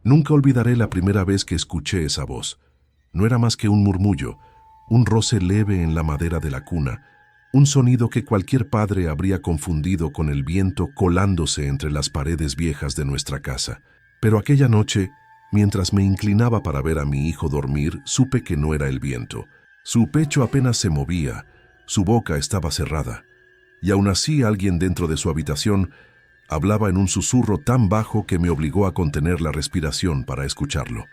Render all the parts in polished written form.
Nunca olvidaré la primera vez que escuché esa voz. No era más que un murmullo, un roce leve en la madera de la cuna, un sonido que cualquier padre habría confundido con el viento colándose entre las paredes viejas de nuestra casa. Pero aquella noche, mientras me inclinaba para ver a mi hijo dormir, supe que no era el viento. Su pecho apenas se movía, su boca estaba cerrada, y aún así alguien dentro de su habitación hablaba en un susurro tan bajo que me obligó a contener la respiración para escucharlo.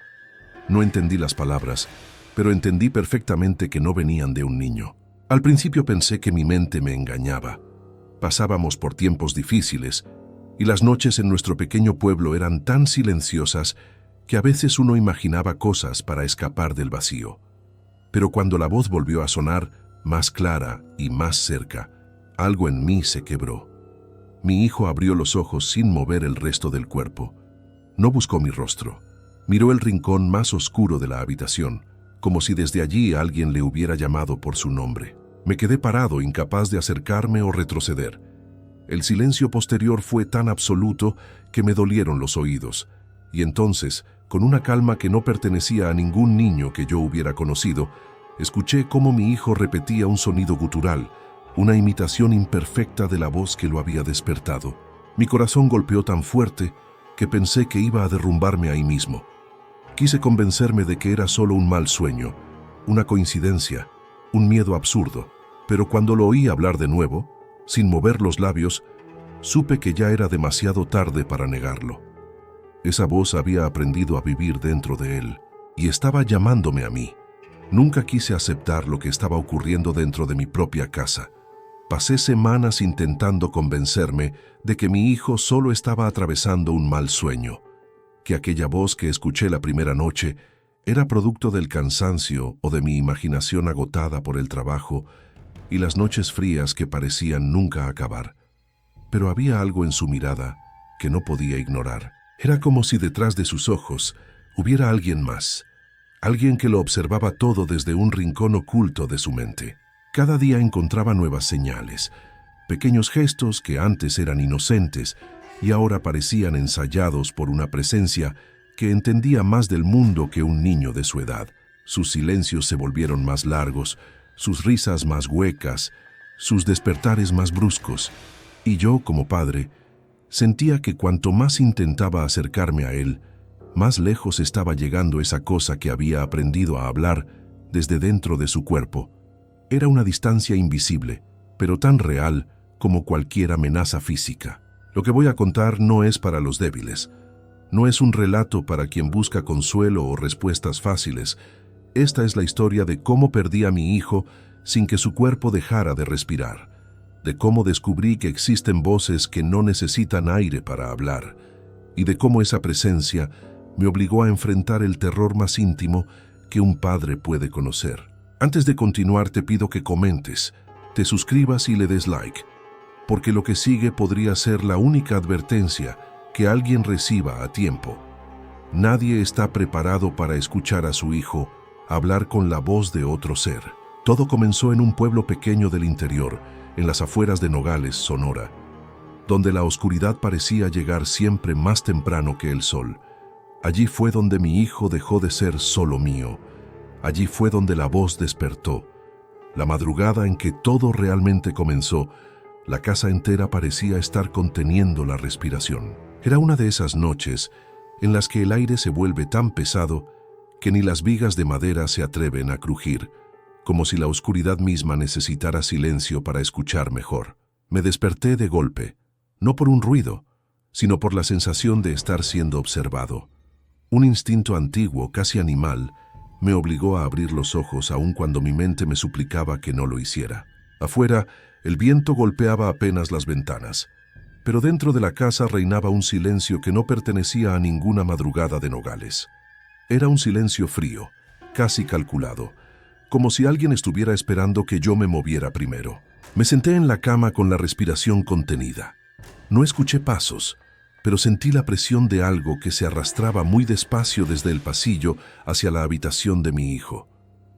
No entendí las palabras, pero entendí perfectamente que no venían de un niño. Al principio pensé que mi mente me engañaba. Pasábamos por tiempos difíciles, y las noches en nuestro pequeño pueblo eran tan silenciosas que a veces uno imaginaba cosas para escapar del vacío. Pero cuando la voz volvió a sonar, más clara y más cerca, algo en mí se quebró. Mi hijo abrió los ojos sin mover el resto del cuerpo. No buscó mi rostro. Miró el rincón más oscuro de la habitación, como si desde allí alguien le hubiera llamado por su nombre. Me quedé parado, incapaz de acercarme o retroceder. El silencio posterior fue tan absoluto que me dolieron los oídos, y entonces, con una calma que no pertenecía a ningún niño que yo hubiera conocido, escuché cómo mi hijo repetía un sonido gutural, una imitación imperfecta de la voz que lo había despertado. Mi corazón golpeó tan fuerte que pensé que iba a derrumbarme ahí mismo. Quise convencerme de que era solo un mal sueño, una coincidencia, un miedo absurdo, pero cuando lo oí hablar de nuevo, sin mover los labios, supe que ya era demasiado tarde para negarlo. Esa voz había aprendido a vivir dentro de él y estaba llamándome a mí. Nunca quise aceptar lo que estaba ocurriendo dentro de mi propia casa. Pasé semanas intentando convencerme de que mi hijo solo estaba atravesando un mal sueño, que aquella voz que escuché la primera noche era producto del cansancio o de mi imaginación agotada por el trabajo y las noches frías que parecían nunca acabar. Pero había algo en su mirada que no podía ignorar. Era como si detrás de sus ojos hubiera alguien más, alguien que lo observaba todo desde un rincón oculto de su mente. Cada día encontraba nuevas señales, pequeños gestos que antes eran inocentes y ahora parecían ensayados por una presencia que entendía más del mundo que un niño de su edad. Sus silencios se volvieron más largos, sus risas más huecas, sus despertares más bruscos, y yo, como padre, sentía que cuanto más intentaba acercarme a él, más lejos estaba llegando esa cosa que había aprendido a hablar desde dentro de su cuerpo. Era una distancia invisible, pero tan real como cualquier amenaza física. Lo que voy a contar no es para los débiles. No es un relato para quien busca consuelo o respuestas fáciles. Esta es la historia de cómo perdí a mi hijo sin que su cuerpo dejara de respirar, de cómo descubrí que existen voces que no necesitan aire para hablar, y de cómo esa presencia me obligó a enfrentar el terror más íntimo que un padre puede conocer. Antes de continuar, te pido que comentes, te suscribas y le des like, porque lo que sigue podría ser la única advertencia que alguien reciba a tiempo. Nadie está preparado para escuchar a su hijo hablar con la voz de otro ser. Todo comenzó en un pueblo pequeño del interior, en las afueras de Nogales, Sonora, donde la oscuridad parecía llegar siempre más temprano que el sol. Allí fue donde mi hijo dejó de ser solo mío. Allí fue donde la voz despertó. La madrugada en que todo realmente comenzó, la casa entera parecía estar conteniendo la respiración. Era una de esas noches en las que el aire se vuelve tan pesado que ni las vigas de madera se atreven a crujir, como si la oscuridad misma necesitara silencio para escuchar mejor. Me desperté de golpe, no por un ruido, sino por la sensación de estar siendo observado. Un instinto antiguo, casi animal, me obligó a abrir los ojos aun cuando mi mente me suplicaba que no lo hiciera. Afuera, el viento golpeaba apenas las ventanas, pero dentro de la casa reinaba un silencio que no pertenecía a ninguna madrugada de Nogales. Era un silencio frío, casi calculado, como si alguien estuviera esperando que yo me moviera primero. Me senté en la cama con la respiración contenida. No escuché pasos, pero sentí la presión de algo que se arrastraba muy despacio desde el pasillo hacia la habitación de mi hijo.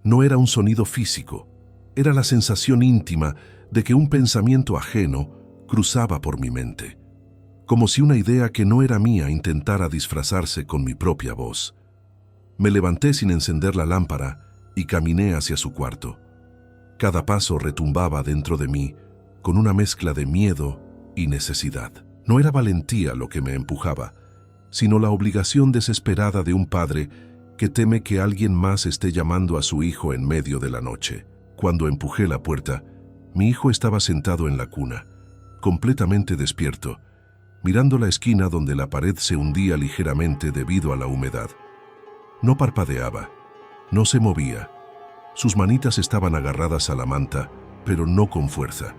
No era un sonido físico, era la sensación íntima de que un pensamiento ajeno cruzaba por mi mente. como si una idea que no era mía intentara disfrazarse con mi propia voz. Me levanté sin encender la lámpara y caminé hacia su cuarto. Cada paso retumbaba dentro de mí con una mezcla de miedo y necesidad. No era valentía lo que me empujaba, sino la obligación desesperada de un padre que teme que alguien más esté llamando a su hijo en medio de la noche. Cuando empujé la puerta, mi hijo estaba sentado en la cuna, completamente despierto, mirando la esquina donde la pared se hundía ligeramente debido a la humedad. No parpadeaba, no se movía. Sus manitas estaban agarradas a la manta, pero no con fuerza.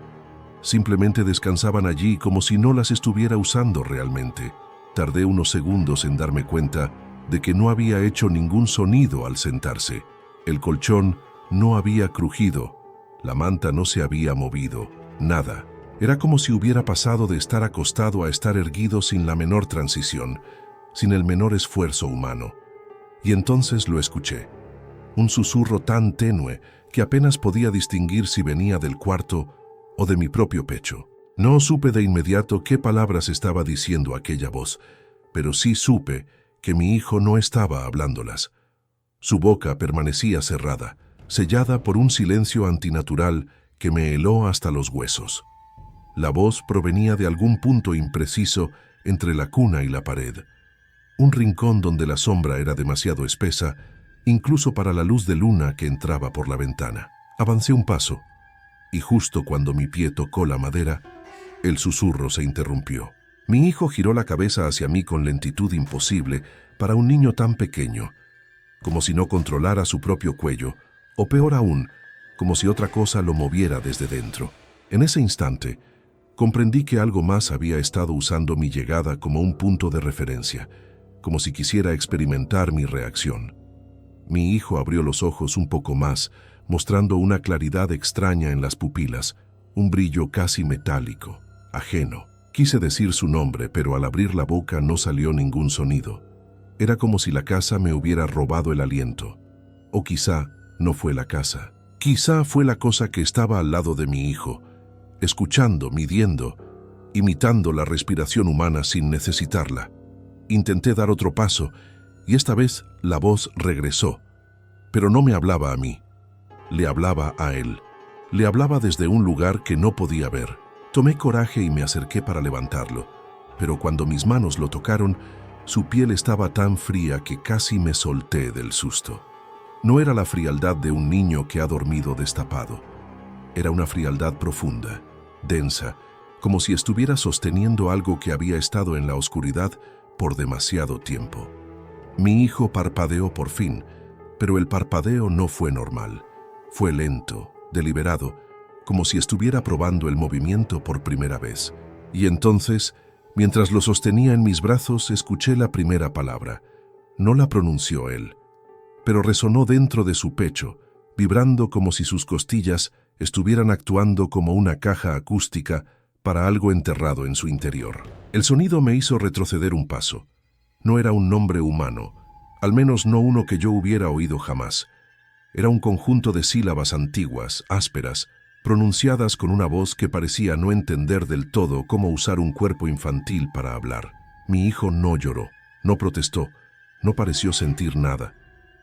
Simplemente descansaban allí como si no las estuviera usando realmente. Tardé unos segundos en darme cuenta de que no había hecho ningún sonido al sentarse. El colchón no había crujido, la manta no se había movido, nada. Era como si hubiera pasado de estar acostado a estar erguido sin la menor transición, sin el menor esfuerzo humano. Y entonces lo escuché. Un susurro tan tenue que apenas podía distinguir si venía del cuarto o de mi propio pecho. No supe de inmediato qué palabras estaba diciendo aquella voz, pero sí supe que mi hijo no estaba hablándolas. Su boca permanecía cerrada, sellada por un silencio antinatural que me heló hasta los huesos. La voz provenía de algún punto impreciso entre la cuna y la pared, un rincón donde la sombra era demasiado espesa, incluso para la luz de luna que entraba por la ventana. Avancé un paso, y justo cuando mi pie tocó la madera, el susurro se interrumpió. Mi hijo giró la cabeza hacia mí con lentitud imposible para un niño tan pequeño, como si no controlara su propio cuello, o peor aún, como si otra cosa lo moviera desde dentro. En ese instante, comprendí que algo más había estado usando mi llegada como un punto de referencia, como si quisiera experimentar mi reacción. Mi hijo abrió los ojos un poco más, mostrando una claridad extraña en las pupilas, un brillo casi metálico, ajeno. Quise decir su nombre, pero al abrir la boca no salió ningún sonido. Era como si la casa me hubiera robado el aliento. O quizá no fue la casa. Quizá fue la cosa que estaba al lado de mi hijo, escuchando, midiendo, imitando la respiración humana sin necesitarla. Intenté dar otro paso, y esta vez la voz regresó, pero no me hablaba a mí. Le hablaba a él. Le hablaba desde un lugar que no podía ver. Tomé coraje y me acerqué para levantarlo, pero cuando mis manos lo tocaron, su piel estaba tan fría que casi me solté del susto. No era la frialdad de un niño que ha dormido destapado. Era una frialdad profunda, densa, como si estuviera sosteniendo algo que había estado en la oscuridad por demasiado tiempo. Mi hijo parpadeó por fin, pero el parpadeo no fue normal. Fue lento, deliberado, como si estuviera probando el movimiento por primera vez. Y entonces, mientras lo sostenía en mis brazos, escuché la primera palabra. No la pronunció él, pero resonó dentro de su pecho, vibrando como si sus costillas estuvieran actuando como una caja acústica para algo enterrado en su interior. El sonido me hizo retroceder un paso. No era un nombre humano, al menos no uno que yo hubiera oído jamás. Era un conjunto de sílabas antiguas, ásperas, pronunciadas con una voz que parecía no entender del todo cómo usar un cuerpo infantil para hablar. Mi hijo no lloró, no protestó, no pareció sentir nada.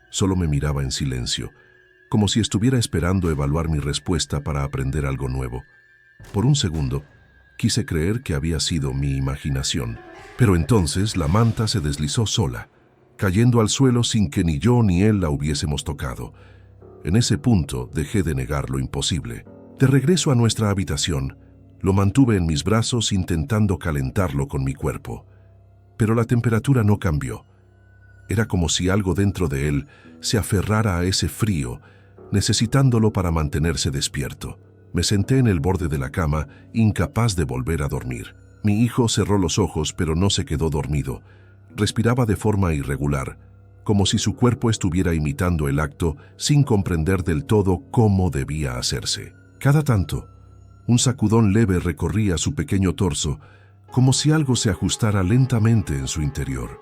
Solo me miraba en silencio, como si estuviera esperando evaluar mi respuesta para aprender algo nuevo. Por un segundo, quise creer que había sido mi imaginación, pero entonces la manta se deslizó sola, cayendo al suelo sin que ni yo ni él la hubiésemos tocado. En ese punto dejé de negar lo imposible. De regreso a nuestra habitación, lo mantuve en mis brazos intentando calentarlo con mi cuerpo. Pero la temperatura no cambió. Era como si algo dentro de él se aferrara a ese frío, necesitándolo para mantenerse despierto. Me senté en el borde de la cama, incapaz de volver a dormir. Mi hijo cerró los ojos, pero no se quedó dormido. Respiraba de forma irregular, como si su cuerpo estuviera imitando el acto sin comprender del todo cómo debía hacerse. Cada tanto, un sacudón leve recorría su pequeño torso, como si algo se ajustara lentamente en su interior.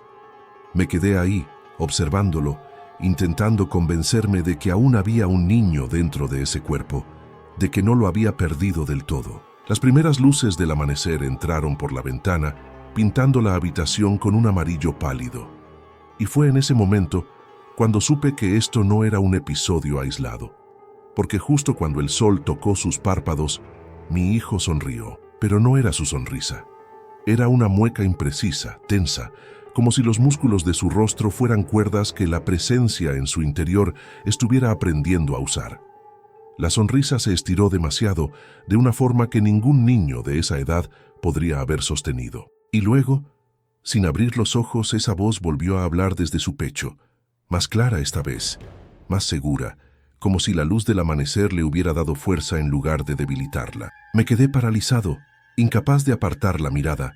Me quedé ahí, observándolo, intentando convencerme de que aún había un niño dentro de ese cuerpo, de que no lo había perdido del todo. Las primeras luces del amanecer entraron por la ventana pintando la habitación con un amarillo pálido. Y fue en ese momento cuando supe que esto no era un episodio aislado, porque justo cuando el sol tocó sus párpados, mi hijo sonrió, pero no era su sonrisa. Era una mueca imprecisa, tensa, como si los músculos de su rostro fueran cuerdas que la presencia en su interior estuviera aprendiendo a usar. La sonrisa se estiró demasiado, de una forma que ningún niño de esa edad podría haber sostenido. Y luego, sin abrir los ojos, esa voz volvió a hablar desde su pecho, más clara esta vez, más segura, como si la luz del amanecer le hubiera dado fuerza en lugar de debilitarla. Me quedé paralizado, incapaz de apartar la mirada.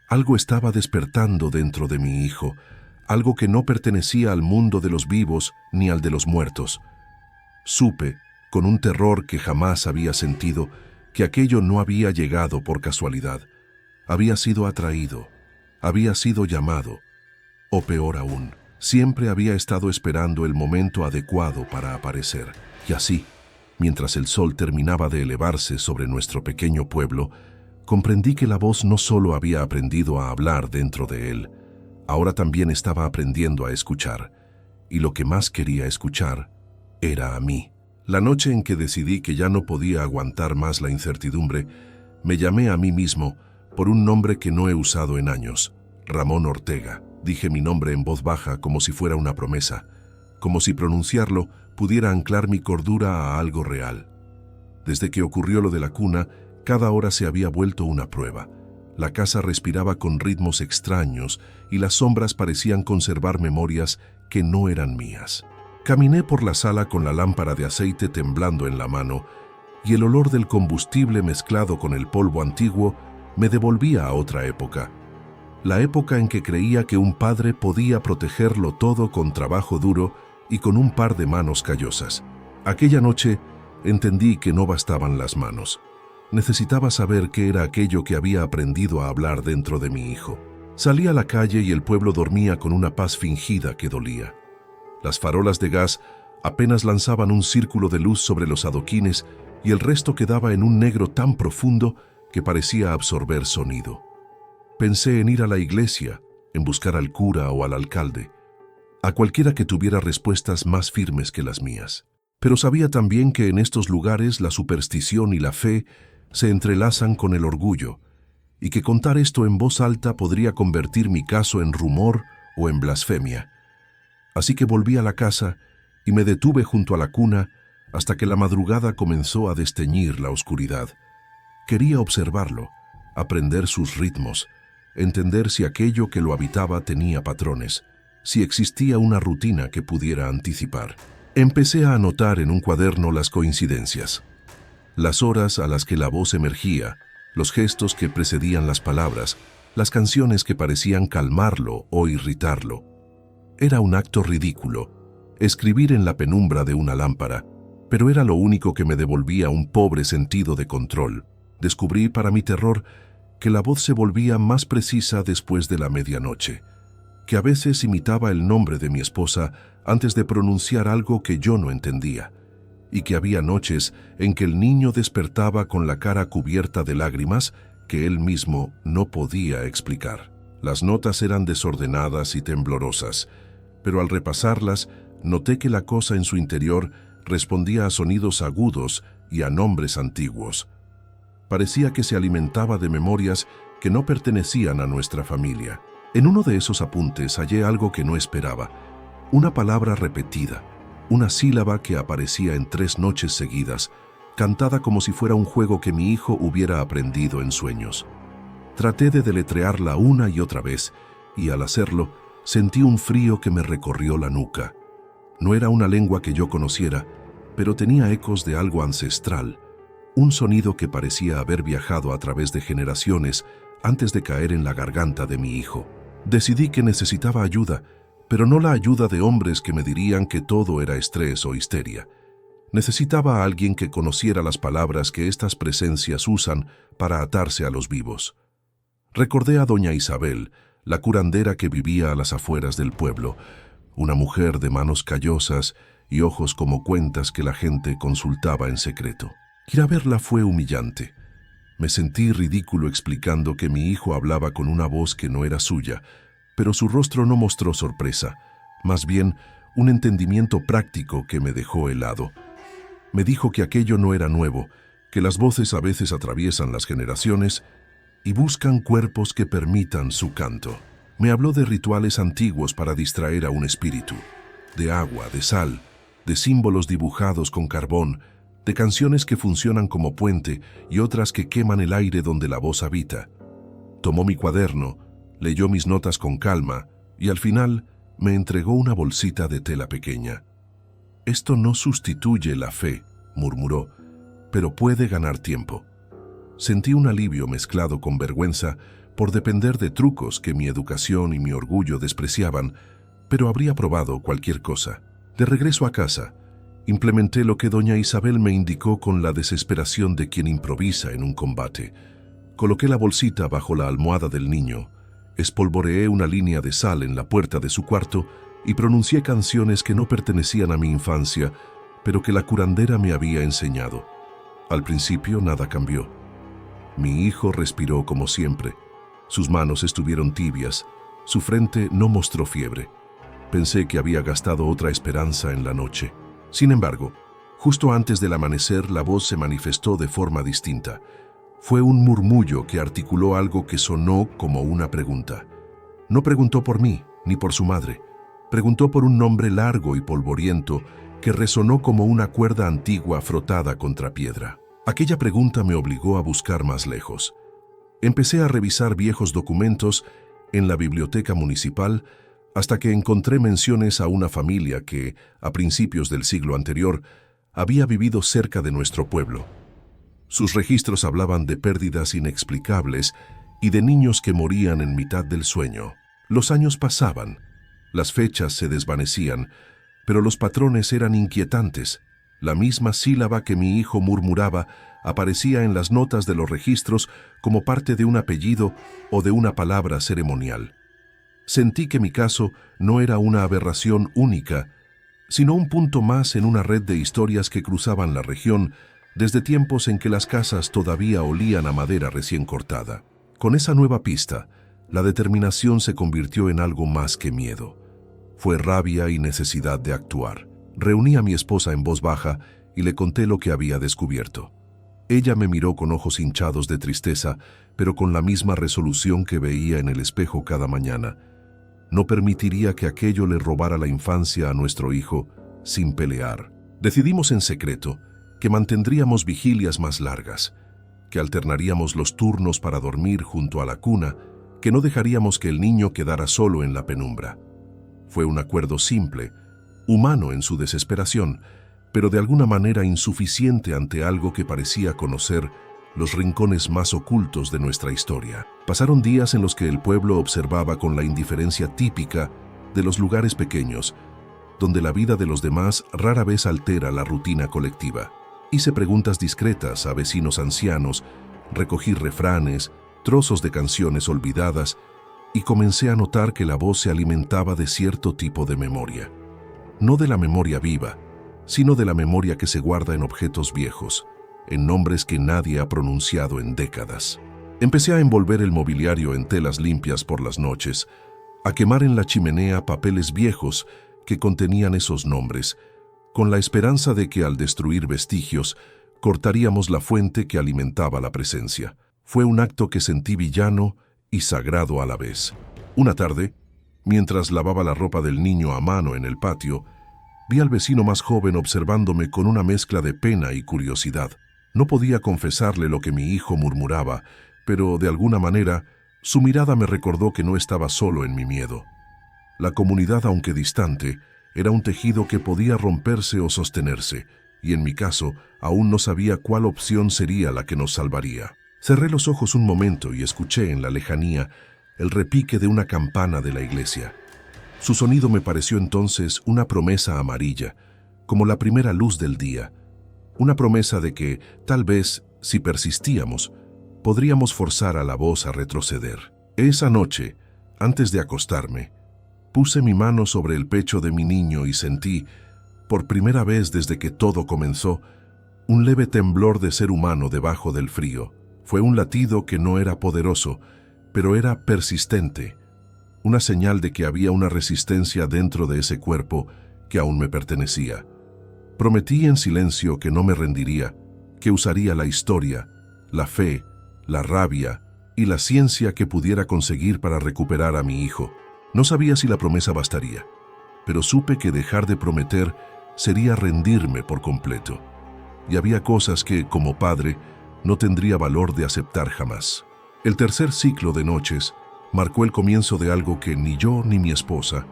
Algo estaba despertando dentro de mi hijo, algo que no pertenecía al mundo de los vivos ni al de los muertos. Supe, con un terror que jamás había sentido, que aquello no había llegado por casualidad. Había sido atraído, había sido llamado, o peor aún, siempre había estado esperando el momento adecuado para aparecer. Y así, mientras el sol terminaba de elevarse sobre nuestro pequeño pueblo, comprendí que la voz no solo había aprendido a hablar dentro de él, ahora también estaba aprendiendo a escuchar, y lo que más quería escuchar era a mí. La noche en que decidí que ya no podía aguantar más la incertidumbre, me llamé a mí mismo por un nombre que no he usado en años, Ramón Ortega. Dije mi nombre en voz baja como si fuera una promesa, como si pronunciarlo pudiera anclar mi cordura a algo real. Desde que ocurrió lo de la cuna, cada hora se había vuelto una prueba. La casa respiraba con ritmos extraños y las sombras parecían conservar memorias que no eran mías. Caminé por la sala con la lámpara de aceite temblando en la mano y el olor del combustible mezclado con el polvo antiguo me devolvía a otra época. La época en que creía que un padre podía protegerlo todo con trabajo duro y con un par de manos callosas. Aquella noche entendí que no bastaban las manos. Necesitaba saber qué era aquello que había aprendido a hablar dentro de mi hijo. Salí a la calle y el pueblo dormía con una paz fingida que dolía. Las farolas de gas apenas lanzaban un círculo de luz sobre los adoquines y el resto quedaba en un negro tan profundo que parecía absorber sonido. Pensé en ir a la iglesia, en buscar al cura o al alcalde, a cualquiera que tuviera respuestas más firmes que las mías. Pero sabía también que en estos lugares la superstición y la fe se entrelazan con el orgullo, y que contar esto en voz alta podría convertir mi caso en rumor o en blasfemia. Así que volví a la casa y me detuve junto a la cuna hasta que la madrugada comenzó a desteñir la oscuridad. Quería observarlo, aprender sus ritmos, entender si aquello que lo habitaba tenía patrones, si existía una rutina que pudiera anticipar. Empecé a anotar en un cuaderno las coincidencias, las horas a las que la voz emergía, los gestos que precedían las palabras, las canciones que parecían calmarlo o irritarlo. Era un acto ridículo, escribir en la penumbra de una lámpara, pero era lo único que me devolvía un pobre sentido de control. Descubrí, para mi terror, que la voz se volvía más precisa después de la medianoche, que a veces imitaba el nombre de mi esposa antes de pronunciar algo que yo no entendía, y que había noches en que el niño despertaba con la cara cubierta de lágrimas que él mismo no podía explicar. Las notas eran desordenadas y temblorosas, pero al repasarlas noté que la cosa en su interior respondía a sonidos agudos y a nombres antiguos. Parecía que se alimentaba de memorias que no pertenecían a nuestra familia. En uno de esos apuntes hallé algo que no esperaba, una palabra repetida, una sílaba que aparecía en 3 noches seguidas, cantada como si fuera un juego que mi hijo hubiera aprendido en sueños. Traté de deletrearla una y otra vez, y al hacerlo, sentí un frío que me recorrió la nuca. No era una lengua que yo conociera, pero tenía ecos de algo ancestral, un sonido que parecía haber viajado a través de generaciones antes de caer en la garganta de mi hijo. Decidí que necesitaba ayuda, pero no la ayuda de hombres que me dirían que todo era estrés o histeria. Necesitaba a alguien que conociera las palabras que estas presencias usan para atarse a los vivos. Recordé a doña Isabel, la curandera que vivía a las afueras del pueblo, una mujer de manos callosas y ojos como cuentas que la gente consultaba en secreto. Ir a verla fue humillante. Me sentí ridículo explicando que mi hijo hablaba con una voz que no era suya, pero su rostro no mostró sorpresa, más bien un entendimiento práctico que me dejó helado. Me dijo que aquello no era nuevo, que las voces a veces atraviesan las generaciones y buscan cuerpos que permitan su canto. Me habló de rituales antiguos para distraer a un espíritu, de agua, de sal, de símbolos dibujados con carbón, de canciones que funcionan como puente y otras que queman el aire donde la voz habita. Tomó mi cuaderno, leyó mis notas con calma y al final me entregó una bolsita de tela pequeña. «Esto no sustituye la fe», murmuró, «pero puede ganar tiempo». Sentí un alivio mezclado con vergüenza por depender de trucos que mi educación y mi orgullo despreciaban, pero habría probado cualquier cosa. De regreso a casa, implementé lo que doña Isabel me indicó con la desesperación de quien improvisa en un combate. Coloqué la bolsita bajo la almohada del niño, espolvoreé una línea de sal en la puerta de su cuarto y pronuncié canciones que no pertenecían a mi infancia, pero que la curandera me había enseñado. Al principio nada cambió. Mi hijo respiró como siempre. Sus manos estuvieron tibias, su frente no mostró fiebre. Pensé que había gastado otra esperanza en la noche. Sin embargo, justo antes del amanecer la voz se manifestó de forma distinta. Fue un murmullo que articuló algo que sonó como una pregunta. No preguntó por mí, ni por su madre. Preguntó por un nombre largo y polvoriento que resonó como una cuerda antigua frotada contra piedra. Aquella pregunta me obligó a buscar más lejos. Empecé a revisar viejos documentos en la biblioteca municipal hasta que encontré menciones a una familia que, a principios del siglo anterior, había vivido cerca de nuestro pueblo. Sus registros hablaban de pérdidas inexplicables y de niños que morían en mitad del sueño. Los años pasaban, las fechas se desvanecían, pero los patrones eran inquietantes. La misma sílaba que mi hijo murmuraba aparecía en las notas de los registros como parte de un apellido o de una palabra ceremonial. Sentí que mi caso no era una aberración única, sino un punto más en una red de historias que cruzaban la región desde tiempos en que las casas todavía olían a madera recién cortada. Con esa nueva pista, la determinación se convirtió en algo más que miedo. Fue rabia y necesidad de actuar. Reuní a mi esposa en voz baja y le conté lo que había descubierto. Ella me miró con ojos hinchados de tristeza, pero con la misma resolución que veía en el espejo cada mañana. No permitiría que aquello le robara la infancia a nuestro hijo sin pelear. Decidimos en secreto que mantendríamos vigilias más largas, que alternaríamos los turnos para dormir junto a la cuna, que no dejaríamos que el niño quedara solo en la penumbra. Fue un acuerdo simple, humano en su desesperación, pero de alguna manera insuficiente ante algo que parecía conocer los rincones más ocultos de nuestra historia. Pasaron días en los que el pueblo observaba con la indiferencia típica de los lugares pequeños, donde la vida de los demás rara vez altera la rutina colectiva. Hice preguntas discretas a vecinos ancianos, recogí refranes, trozos de canciones olvidadas y comencé a notar que la voz se alimentaba de cierto tipo de memoria. No de la memoria viva, sino de la memoria que se guarda en objetos viejos, en nombres que nadie ha pronunciado en décadas. Empecé a envolver el mobiliario en telas limpias por las noches, a quemar en la chimenea papeles viejos que contenían esos nombres, con la esperanza de que al destruir vestigios, cortaríamos la fuente que alimentaba la presencia. Fue un acto que sentí villano y sagrado a la vez. Una tarde, mientras lavaba la ropa del niño a mano en el patio, vi al vecino más joven observándome con una mezcla de pena y curiosidad. No podía confesarle lo que mi hijo murmuraba, pero de alguna manera su mirada me recordó que no estaba solo en mi miedo. La comunidad, aunque distante, era un tejido que podía romperse o sostenerse, y en mi caso aún no sabía cuál opción sería la que nos salvaría. Cerré los ojos un momento y escuché en la lejanía el repique de una campana de la iglesia. Su sonido me pareció entonces una promesa amarilla, como la primera luz del día, una promesa de que, tal vez, si persistíamos, podríamos forzar a la voz a retroceder. Esa noche, antes de acostarme, puse mi mano sobre el pecho de mi niño y sentí, por primera vez desde que todo comenzó, un leve temblor de ser humano debajo del frío. Fue un latido que no era poderoso, pero era persistente, una señal de que había una resistencia dentro de ese cuerpo que aún me pertenecía. Prometí en silencio que no me rendiría, que usaría la historia, la fe, la rabia y la ciencia que pudiera conseguir para recuperar a mi hijo. No sabía si la promesa bastaría, pero supe que dejar de prometer sería rendirme por completo. Y había cosas que, como padre, no tendría valor de aceptar jamás. El tercer ciclo de noches marcó el comienzo de algo que ni yo ni mi esposa,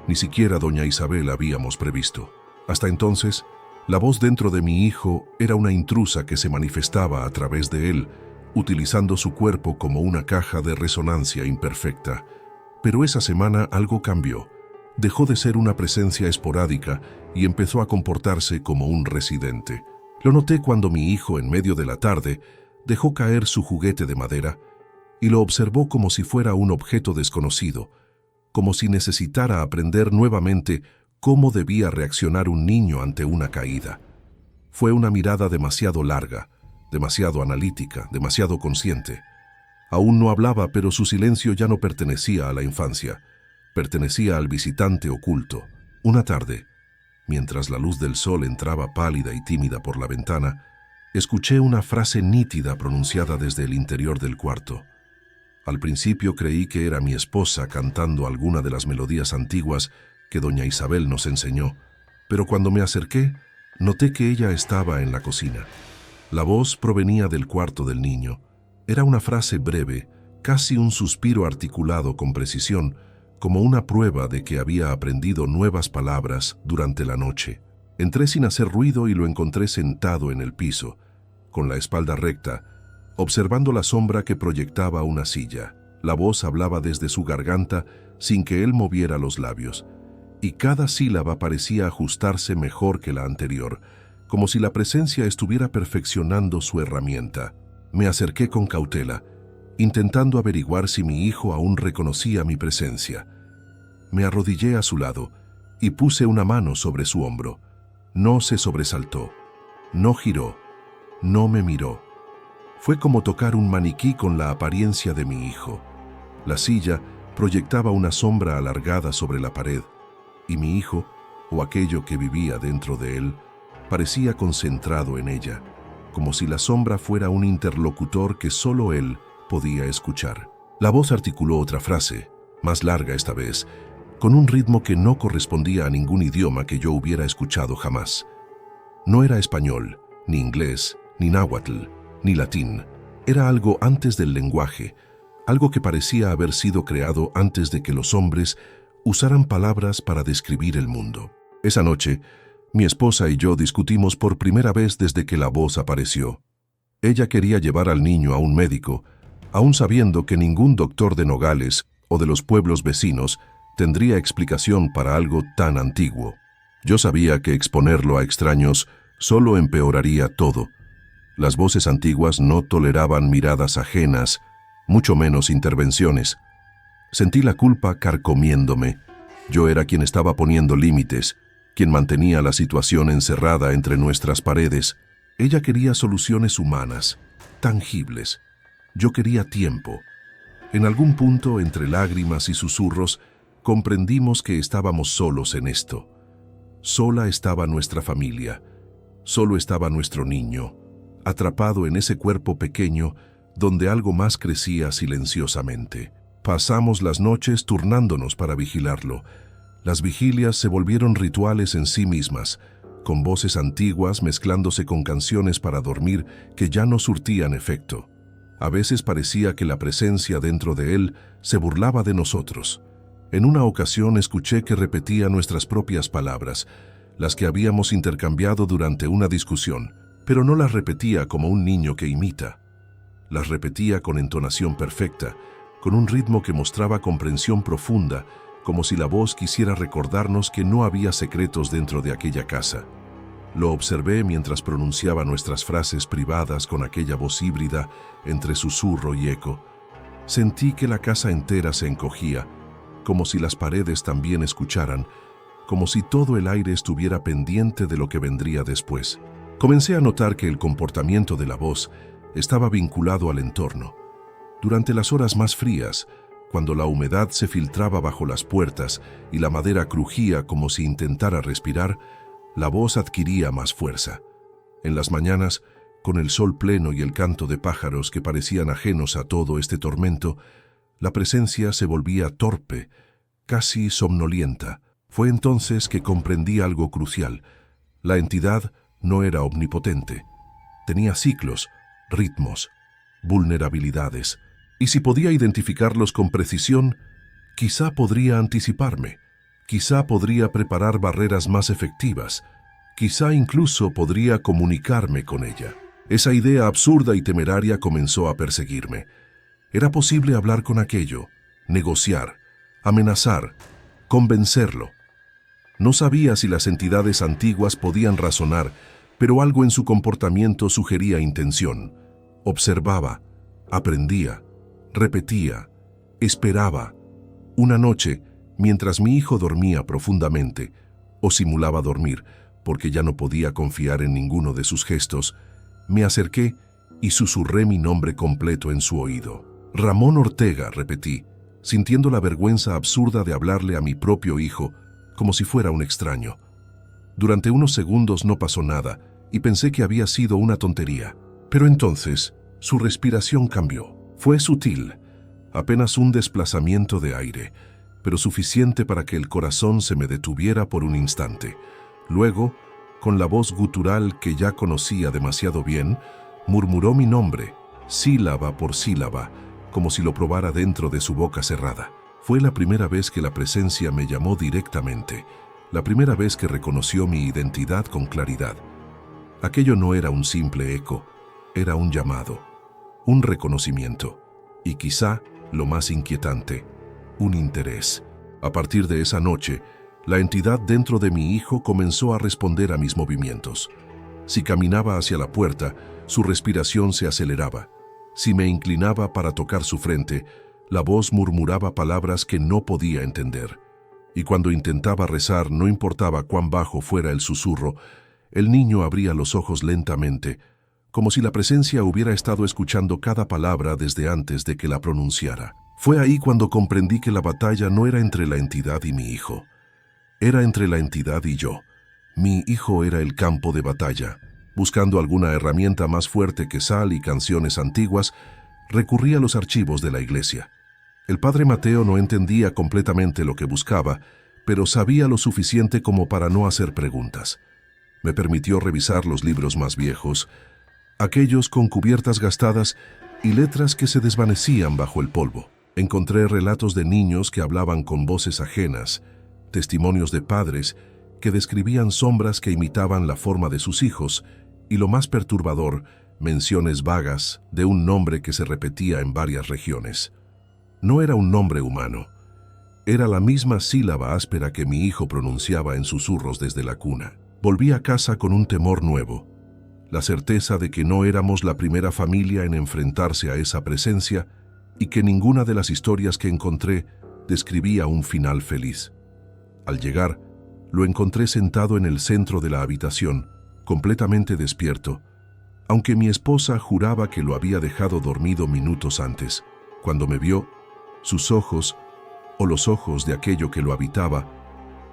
ni siquiera doña Isabel habíamos previsto. Hasta entonces, la voz dentro de mi hijo era una intrusa que se manifestaba a través de él, utilizando su cuerpo como una caja de resonancia imperfecta. Pero esa semana algo cambió. Dejó de ser una presencia esporádica y empezó a comportarse como un residente. Lo noté cuando mi hijo, en medio de la tarde, dejó caer su juguete de madera y lo observó como si fuera un objeto desconocido, como si necesitara aprender nuevamente cómo debía reaccionar un niño ante una caída. Fue una mirada demasiado larga, demasiado analítica, demasiado consciente. Aún no hablaba, pero su silencio ya no pertenecía a la infancia, pertenecía al visitante oculto. Una tarde, mientras la luz del sol entraba pálida y tímida por la ventana, escuché una frase nítida pronunciada desde el interior del cuarto. Al principio creí que era mi esposa cantando alguna de las melodías antiguas que doña Isabel nos enseñó, pero cuando me acerqué, noté que ella estaba en la cocina. La voz provenía del cuarto del niño. Era una frase breve, casi un suspiro articulado con precisión, como una prueba de que había aprendido nuevas palabras durante la noche. Entré sin hacer ruido y lo encontré sentado en el piso, con la espalda recta, observando la sombra que proyectaba una silla. La voz hablaba desde su garganta sin que él moviera los labios, y cada sílaba parecía ajustarse mejor que la anterior, como si la presencia estuviera perfeccionando su herramienta. Me acerqué con cautela, intentando averiguar si mi hijo aún reconocía mi presencia. Me arrodillé a su lado y puse una mano sobre su hombro. No se sobresaltó, no giró, no me miró. Fue como tocar un maniquí con la apariencia de mi hijo. La silla proyectaba una sombra alargada sobre la pared, y mi hijo, o aquello que vivía dentro de él, parecía concentrado en ella, como si la sombra fuera un interlocutor que solo él podía escuchar. La voz articuló otra frase, más larga esta vez, con un ritmo que no correspondía a ningún idioma que yo hubiera escuchado jamás. No era español, ni inglés, ni náhuatl, ni latín. Era algo antes del lenguaje, algo que parecía haber sido creado antes de que los hombres usaran palabras para describir el mundo. Esa noche, mi esposa y yo discutimos por primera vez desde que la voz apareció. Ella quería llevar al niño a un médico, aún sabiendo que ningún doctor de Nogales o de los pueblos vecinos tendría explicación para algo tan antiguo. Yo sabía que exponerlo a extraños solo empeoraría todo. Las voces antiguas no toleraban miradas ajenas, mucho menos intervenciones. Sentí la culpa carcomiéndome. Yo era quien estaba poniendo límites, quien mantenía la situación encerrada entre nuestras paredes. Ella quería soluciones humanas, tangibles. Yo quería tiempo. En algún punto, entre lágrimas y susurros, comprendimos que estábamos solos en esto. Sola estaba nuestra familia, solo estaba nuestro niño, atrapado en ese cuerpo pequeño donde algo más crecía silenciosamente. Pasamos las noches turnándonos para vigilarlo. Las vigilias se volvieron rituales en sí mismas, con voces antiguas mezclándose con canciones para dormir que ya no surtían efecto. A veces parecía que la presencia dentro de él se burlaba de nosotros. En una ocasión escuché que repetía nuestras propias palabras, las que habíamos intercambiado durante una discusión, pero no las repetía como un niño que imita. Las repetía con entonación perfecta, con un ritmo que mostraba comprensión profunda, como si la voz quisiera recordarnos que no había secretos dentro de aquella casa. Lo observé mientras pronunciaba nuestras frases privadas con aquella voz híbrida entre susurro y eco. Sentí que la casa entera se encogía, como si las paredes también escucharan, como si todo el aire estuviera pendiente de lo que vendría después. Comencé a notar que el comportamiento de la voz estaba vinculado al entorno. Durante las horas más frías, cuando la humedad se filtraba bajo las puertas y la madera crujía como si intentara respirar, la voz adquiría más fuerza. En las mañanas, con el sol pleno y el canto de pájaros que parecían ajenos a todo este tormento, la presencia se volvía torpe, casi somnolienta. Fue entonces que comprendí algo crucial. La entidad no era omnipotente. Tenía ciclos, ritmos, vulnerabilidades. Y si podía identificarlos con precisión, quizá podría anticiparme, quizá podría preparar barreras más efectivas, quizá incluso podría comunicarme con ella. Esa idea absurda y temeraria comenzó a perseguirme. Era posible hablar con aquello, negociar, amenazar, convencerlo. No sabía si las entidades antiguas podían razonar, pero algo en su comportamiento sugería intención. Observaba, aprendía, repetía, esperaba. Una noche, mientras mi hijo dormía profundamente, o simulaba dormir, porque ya no podía confiar en ninguno de sus gestos, me acerqué y susurré mi nombre completo en su oído. Ramón Ortega, repetí, sintiendo la vergüenza absurda de hablarle a mi propio hijo, como si fuera un extraño. Durante unos segundos no pasó nada, y pensé que había sido una tontería. Pero entonces, su respiración cambió. Fue sutil, apenas un desplazamiento de aire, pero suficiente para que el corazón se me detuviera por un instante. Luego, con la voz gutural que ya conocía demasiado bien, murmuró mi nombre, sílaba por sílaba, como si lo probara dentro de su boca cerrada. Fue la primera vez que la presencia me llamó directamente, la primera vez que reconoció mi identidad con claridad. Aquello no era un simple eco, era un llamado, un reconocimiento, y quizá, lo más inquietante, un interés. A partir de esa noche, la entidad dentro de mi hijo comenzó a responder a mis movimientos. Si caminaba hacia la puerta, su respiración se aceleraba. Si me inclinaba para tocar su frente, la voz murmuraba palabras que no podía entender. Y cuando intentaba rezar, no importaba cuán bajo fuera el susurro, el niño abría los ojos lentamente, como si la presencia hubiera estado escuchando cada palabra desde antes de que la pronunciara. Fue ahí cuando comprendí que la batalla no era entre la entidad y mi hijo. Era entre la entidad y yo. Mi hijo era el campo de batalla. Buscando alguna herramienta más fuerte que sal y canciones antiguas, recurrí a los archivos de la iglesia. El padre Mateo no entendía completamente lo que buscaba, pero sabía lo suficiente como para no hacer preguntas. Me permitió revisar los libros más viejos, aquellos con cubiertas gastadas y letras que se desvanecían bajo el polvo. Encontré relatos de niños que hablaban con voces ajenas, testimonios de padres que describían sombras que imitaban la forma de sus hijos, y lo más perturbador, menciones vagas de un nombre que se repetía en varias regiones. No era un nombre humano. Era la misma sílaba áspera que mi hijo pronunciaba en susurros desde la cuna. Volví a casa con un temor nuevo, la certeza de que no éramos la primera familia en enfrentarse a esa presencia y que ninguna de las historias que encontré describía un final feliz. Al llegar, lo encontré sentado en el centro de la habitación, completamente despierto, aunque mi esposa juraba que lo había dejado dormido minutos antes. Cuando me vio, sus ojos, o los ojos de aquello que lo habitaba,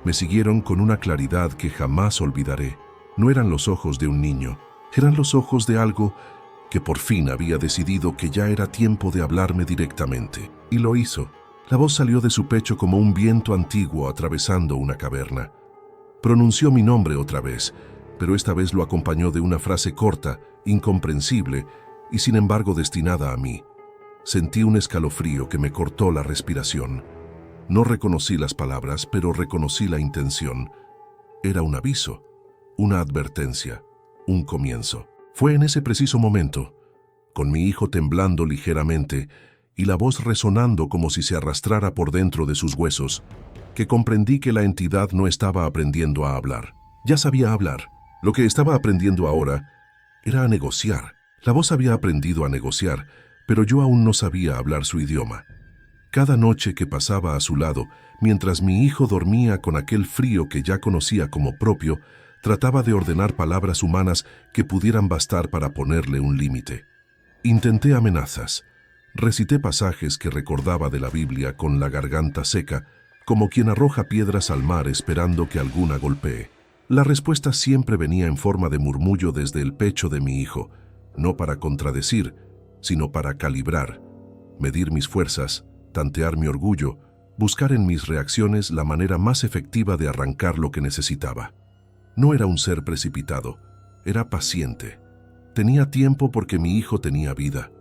me siguieron con una claridad que jamás olvidaré. No eran los ojos de un niño, eran los ojos de algo que por fin había decidido que ya era tiempo de hablarme directamente. Y lo hizo. La voz salió de su pecho como un viento antiguo atravesando una caverna. Pronunció mi nombre otra vez, pero esta vez lo acompañó de una frase corta, incomprensible y sin embargo destinada a mí. Sentí un escalofrío que me cortó la respiración. No reconocí las palabras, pero reconocí la intención. Era un aviso, una advertencia, un comienzo. Fue en ese preciso momento, con mi hijo temblando ligeramente y la voz resonando como si se arrastrara por dentro de sus huesos, que comprendí que la entidad no estaba aprendiendo a hablar. Ya sabía hablar. Lo que estaba aprendiendo ahora era a negociar. La voz había aprendido a negociar, pero yo aún no sabía hablar su idioma. Cada noche que pasaba a su lado, mientras mi hijo dormía con aquel frío que ya conocía como propio, trataba de ordenar palabras humanas que pudieran bastar para ponerle un límite. Intenté amenazas. Recité pasajes que recordaba de la Biblia con la garganta seca, como quien arroja piedras al mar esperando que alguna golpee. La respuesta siempre venía en forma de murmullo desde el pecho de mi hijo, no para contradecir, sino para calibrar, medir mis fuerzas, tantear mi orgullo, buscar en mis reacciones la manera más efectiva de arrancar lo que necesitaba. No era un ser precipitado, era paciente. Tenía tiempo porque mi hijo tenía vida,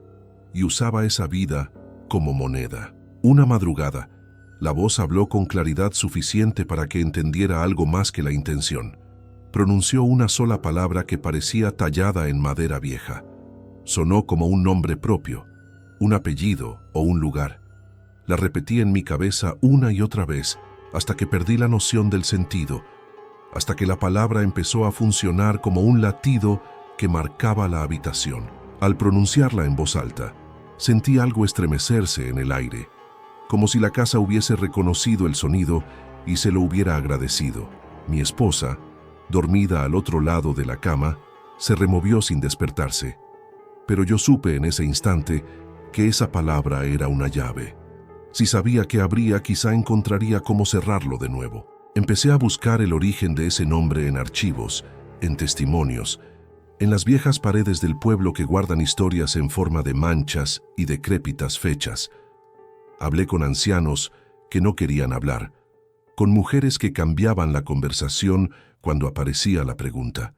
y usaba esa vida como moneda. Una madrugada, la voz habló con claridad suficiente para que entendiera algo más que la intención. Pronunció una sola palabra que parecía tallada en madera vieja. Sonó como un nombre propio, un apellido o un lugar. La repetí en mi cabeza una y otra vez, hasta que perdí la noción del sentido, hasta que la palabra empezó a funcionar como un latido que marcaba la habitación. Al pronunciarla en voz alta, sentí algo estremecerse en el aire, como si la casa hubiese reconocido el sonido y se lo hubiera agradecido. Mi esposa, dormida al otro lado de la cama, se removió sin despertarse. Pero yo supe en ese instante que esa palabra era una llave. Si sabía que abría, quizá encontraría cómo cerrarlo de nuevo. Empecé a buscar el origen de ese nombre en archivos, en testimonios, en las viejas paredes del pueblo que guardan historias en forma de manchas y decrépitas fechas. Hablé con ancianos que no querían hablar, con mujeres que cambiaban la conversación cuando aparecía la pregunta,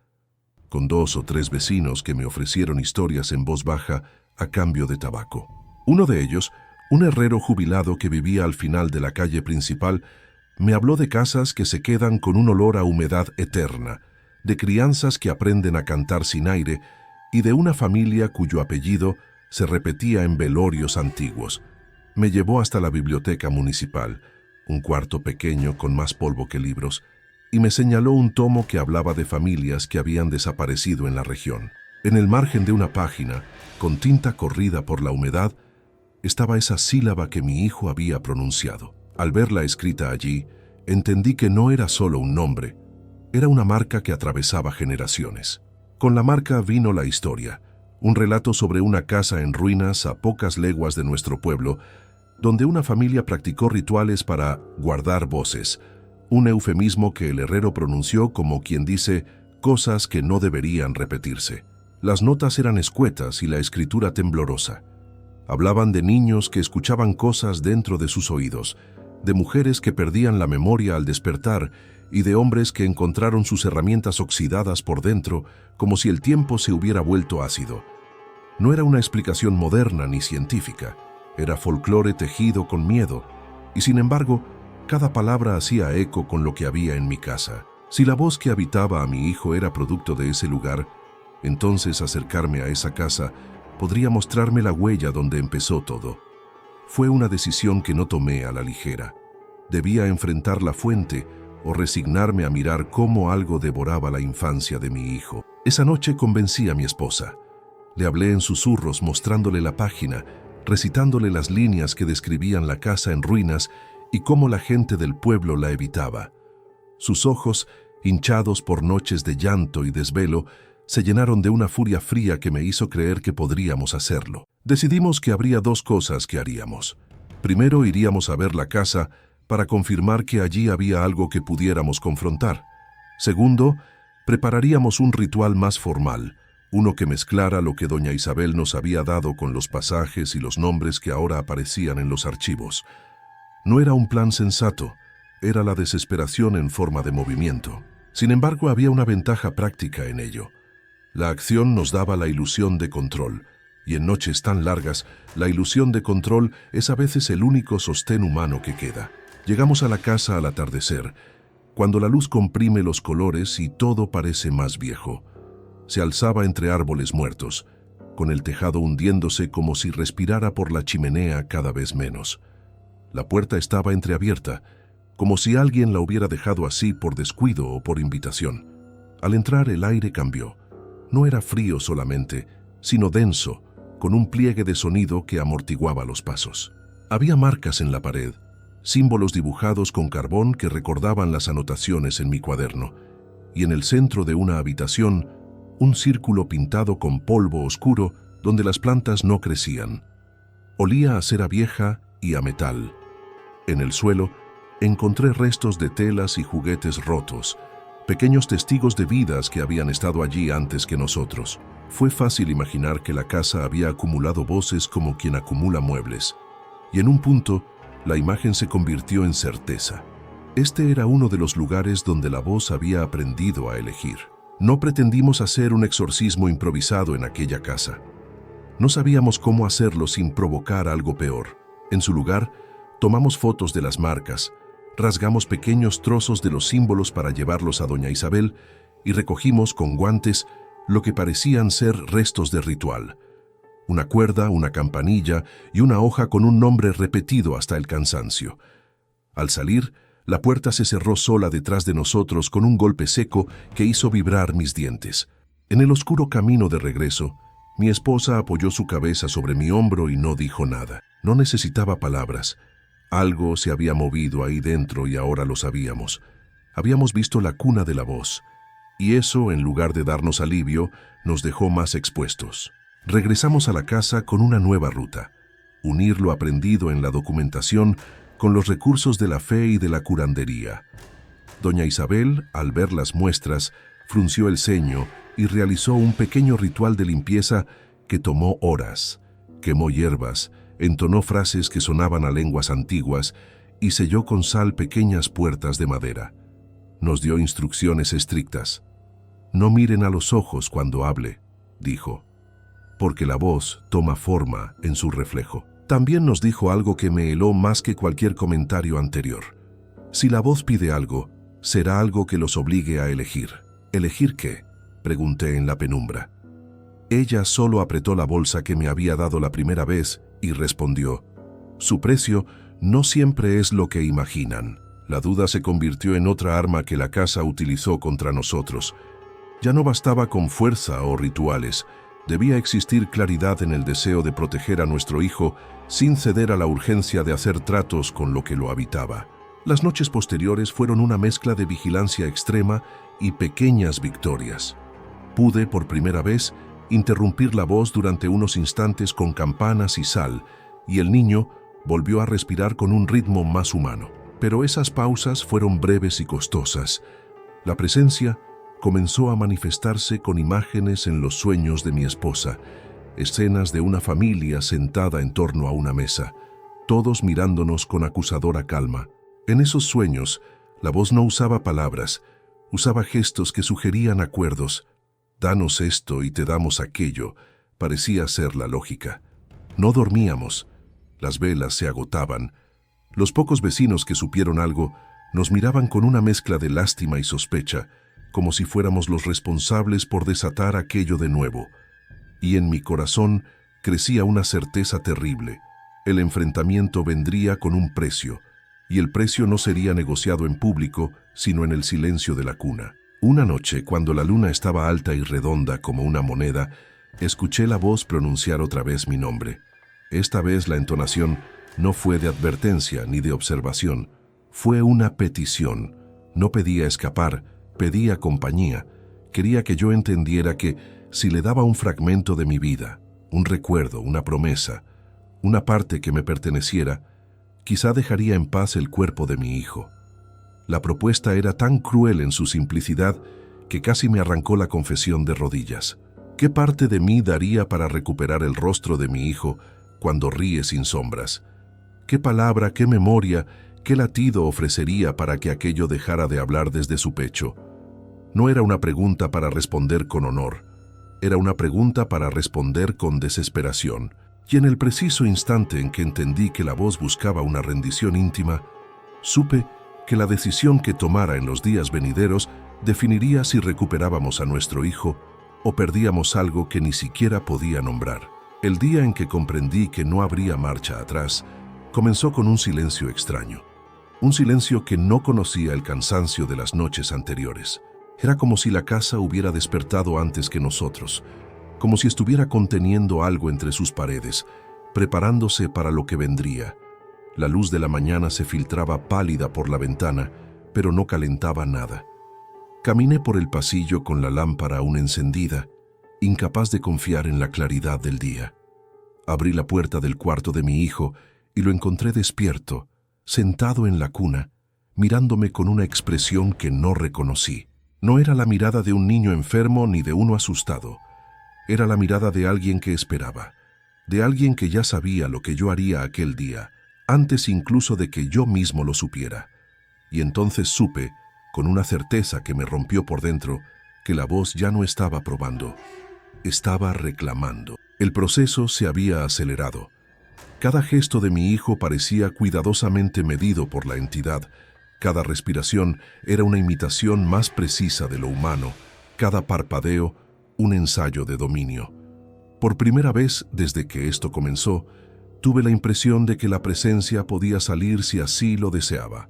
con 2 o 3 vecinos que me ofrecieron historias en voz baja a cambio de tabaco. Uno de ellos, un herrero jubilado que vivía al final de la calle principal, me habló de casas que se quedan con un olor a humedad eterna, de crianzas que aprenden a cantar sin aire y de una familia cuyo apellido se repetía en velorios antiguos. Me llevó hasta la biblioteca municipal, un cuarto pequeño con más polvo que libros, y me señaló un tomo que hablaba de familias que habían desaparecido en la región. En el margen de una página, con tinta corrida por la humedad, estaba esa sílaba que mi hijo había pronunciado. Al verla escrita allí, entendí que no era solo un nombre, era una marca que atravesaba generaciones. Con la marca vino la historia, un relato sobre una casa en ruinas a pocas leguas de nuestro pueblo, donde una familia practicó rituales para guardar voces, un eufemismo que el herrero pronunció como quien dice cosas que no deberían repetirse. Las notas eran escuetas y la escritura temblorosa. Hablaban de niños que escuchaban cosas dentro de sus oídos, de mujeres que perdían la memoria al despertar y de hombres que encontraron sus herramientas oxidadas por dentro como si el tiempo se hubiera vuelto ácido. No era una explicación moderna ni científica, era folclore tejido con miedo, y sin embargo, cada palabra hacía eco con lo que había en mi casa. Si la voz que habitaba a mi hijo era producto de ese lugar, entonces acercarme a esa casa podría mostrarme la huella donde empezó todo. Fue una decisión que no tomé a la ligera. Debía enfrentar la fuente o resignarme a mirar cómo algo devoraba la infancia de mi hijo. Esa noche convencí a mi esposa. Le hablé en susurros mostrándole la página, recitándole las líneas que describían la casa en ruinas y cómo la gente del pueblo la evitaba. Sus ojos, hinchados por noches de llanto y desvelo, se llenaron de una furia fría que me hizo creer que podríamos hacerlo. Decidimos que habría 2 cosas que haríamos. Primero iríamos a ver la casa para confirmar que allí había algo que pudiéramos confrontar. Segundo, prepararíamos un ritual más formal, uno que mezclara lo que doña Isabel nos había dado con los pasajes y los nombres que ahora aparecían en los archivos. No era un plan sensato, era la desesperación en forma de movimiento. Sin embargo, había una ventaja práctica en ello. La acción nos daba la ilusión de control, y en noches tan largas, la ilusión de control es a veces el único sostén humano que queda. Llegamos a la casa al atardecer, cuando la luz comprime los colores y todo parece más viejo. Se alzaba entre árboles muertos, con el tejado hundiéndose como si respirara por la chimenea cada vez menos. La puerta estaba entreabierta, como si alguien la hubiera dejado así por descuido o por invitación. Al entrar el aire cambió. No era frío solamente, sino denso, con un pliegue de sonido que amortiguaba los pasos. Había marcas en la pared, símbolos dibujados con carbón que recordaban las anotaciones en mi cuaderno, y en el centro de una habitación, un círculo pintado con polvo oscuro donde las plantas no crecían. Olía a cera vieja y a metal. En el suelo encontré restos de telas y juguetes rotos, pequeños testigos de vidas que habían estado allí antes que nosotros. Fue fácil imaginar que la casa había acumulado voces como quien acumula muebles. Y en un punto, la imagen se convirtió en certeza. Este era uno de los lugares donde la voz había aprendido a elegir. No pretendimos hacer un exorcismo improvisado en aquella casa. No sabíamos cómo hacerlo sin provocar algo peor. En su lugar, tomamos fotos de las marcas, rasgamos pequeños trozos de los símbolos para llevarlos a doña Isabel y recogimos con guantes lo que parecían ser restos de ritual. Una cuerda, una campanilla y una hoja con un nombre repetido hasta el cansancio. Al salir, la puerta se cerró sola detrás de nosotros con un golpe seco que hizo vibrar mis dientes. En el oscuro camino de regreso, mi esposa apoyó su cabeza sobre mi hombro y no dijo nada. No necesitaba palabras. Algo se había movido ahí dentro y ahora lo sabíamos. Habíamos visto la cuna de la voz, y eso, en lugar de darnos alivio, nos dejó más expuestos. Regresamos a la casa con una nueva ruta: unir lo aprendido en la documentación con los recursos de la fe y de la curandería. Doña Isabel, al ver las muestras, frunció el ceño y realizó un pequeño ritual de limpieza que tomó horas. Quemó hierbas, entonó frases que sonaban a lenguas antiguas y selló con sal pequeñas puertas de madera. Nos dio instrucciones estrictas. «No miren a los ojos cuando hable», dijo, «porque la voz toma forma en su reflejo». También nos dijo algo que me heló más que cualquier comentario anterior. Si la voz pide algo, será algo que los obligue a elegir. ¿Elegir qué?, pregunté en la penumbra. Ella solo apretó la bolsa que me había dado la primera vez y respondió: «Su precio no siempre es lo que imaginan». La duda se convirtió en otra arma que la casa utilizó contra nosotros. Ya no bastaba con fuerza o rituales. Debía existir claridad en el deseo de proteger a nuestro hijo sin ceder a la urgencia de hacer tratos con lo que lo habitaba. Las noches posteriores fueron una mezcla de vigilancia extrema y pequeñas victorias. Pude, por primera vez, interrumpir la voz durante unos instantes con campanas y sal, y el niño volvió a respirar con un ritmo más humano. Pero esas pausas fueron breves y costosas. La presencia comenzó a manifestarse con imágenes en los sueños de mi esposa, escenas de una familia sentada en torno a una mesa, todos mirándonos con acusadora calma. En esos sueños, la voz no usaba palabras, usaba gestos que sugerían acuerdos. «Danos esto y te damos aquello», parecía ser la lógica. No dormíamos. Las velas se agotaban. Los pocos vecinos que supieron algo nos miraban con una mezcla de lástima y sospecha, como si fuéramos los responsables por desatar aquello de nuevo. Y en mi corazón crecía una certeza terrible. El enfrentamiento vendría con un precio, y el precio no sería negociado en público, sino en el silencio de la cuna. Una noche, cuando la luna estaba alta y redonda como una moneda, escuché la voz pronunciar otra vez mi nombre. Esta vez la entonación no fue de advertencia ni de observación, fue una petición. No pedía escapar, pedía compañía. Quería que yo entendiera que, si le daba un fragmento de mi vida, un recuerdo, una promesa, una parte que me perteneciera, quizá dejaría en paz el cuerpo de mi hijo. La propuesta era tan cruel en su simplicidad que casi me arrancó la confesión de rodillas. ¿Qué parte de mí daría para recuperar el rostro de mi hijo cuando ríe sin sombras? ¿Qué palabra, qué memoria, qué latido ofrecería para que aquello dejara de hablar desde su pecho? No era una pregunta para responder con honor, era una pregunta para responder con desesperación. Y en el preciso instante en que entendí que la voz buscaba una rendición íntima, supe que la decisión que tomara en los días venideros definiría si recuperábamos a nuestro hijo o perdíamos algo que ni siquiera podía nombrar. El día en que comprendí que no habría marcha atrás, comenzó con un silencio extraño. Un silencio que no conocía el cansancio de las noches anteriores. Era como si la casa hubiera despertado antes que nosotros, como si estuviera conteniendo algo entre sus paredes, preparándose para lo que vendría. La luz de la mañana se filtraba pálida por la ventana, pero no calentaba nada. Caminé por el pasillo con la lámpara aún encendida, incapaz de confiar en la claridad del día. Abrí la puerta del cuarto de mi hijo y lo encontré despierto, sentado en la cuna, mirándome con una expresión que no reconocí. No era la mirada de un niño enfermo ni de uno asustado. Era la mirada de alguien que esperaba, de alguien que ya sabía lo que yo haría aquel día, antes incluso de que yo mismo lo supiera. Y entonces supe, con una certeza que me rompió por dentro, que la voz ya no estaba probando, estaba reclamando. El proceso se había acelerado. Cada gesto de mi hijo parecía cuidadosamente medido por la entidad. Cada respiración era una imitación más precisa de lo humano, cada parpadeo un ensayo de dominio. Por primera vez desde que esto comenzó, tuve la impresión de que la presencia podía salir si así lo deseaba.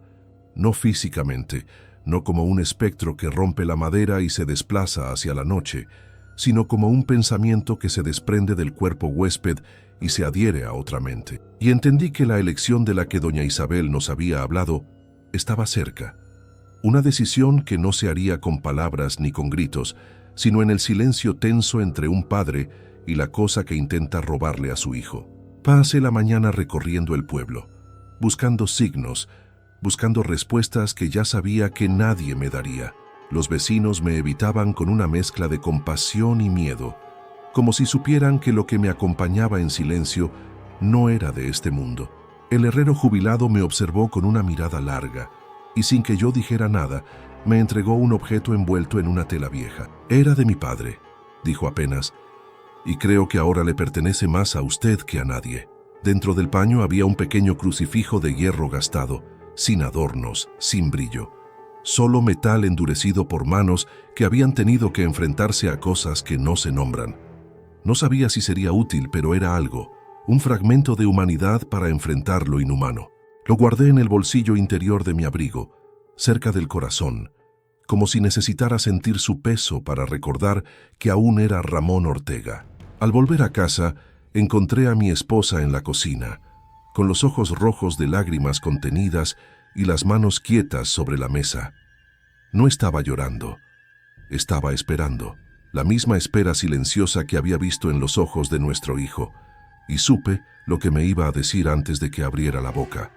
No físicamente, no como un espectro que rompe la madera y se desplaza hacia la noche, sino como un pensamiento que se desprende del cuerpo huésped y se adhiere a otra mente. Y entendí que la elección de la que doña Isabel nos había hablado estaba cerca. Una decisión que no se haría con palabras ni con gritos, sino en el silencio tenso entre un padre y la cosa que intenta robarle a su hijo. Pasé la mañana recorriendo el pueblo, buscando signos, buscando respuestas que ya sabía que nadie me daría. Los vecinos me evitaban con una mezcla de compasión y miedo, como si supieran que lo que me acompañaba en silencio no era de este mundo. El herrero jubilado me observó con una mirada larga, y sin que yo dijera nada, me entregó un objeto envuelto en una tela vieja. Era de mi padre, dijo apenas, y creo que ahora le pertenece más a usted que a nadie. Dentro del paño había un pequeño crucifijo de hierro gastado, sin adornos, sin brillo. Solo metal endurecido por manos que habían tenido que enfrentarse a cosas que no se nombran. No sabía si sería útil, pero era algo, un fragmento de humanidad para enfrentar lo inhumano. Lo guardé en el bolsillo interior de mi abrigo, cerca del corazón, como si necesitara sentir su peso para recordar que aún era Ramón Ortega. Al volver a casa, encontré a mi esposa en la cocina, con los ojos rojos de lágrimas contenidas y las manos quietas sobre la mesa. No estaba llorando, estaba esperando, la misma espera silenciosa que había visto en los ojos de nuestro hijo, y supe lo que me iba a decir antes de que abriera la boca.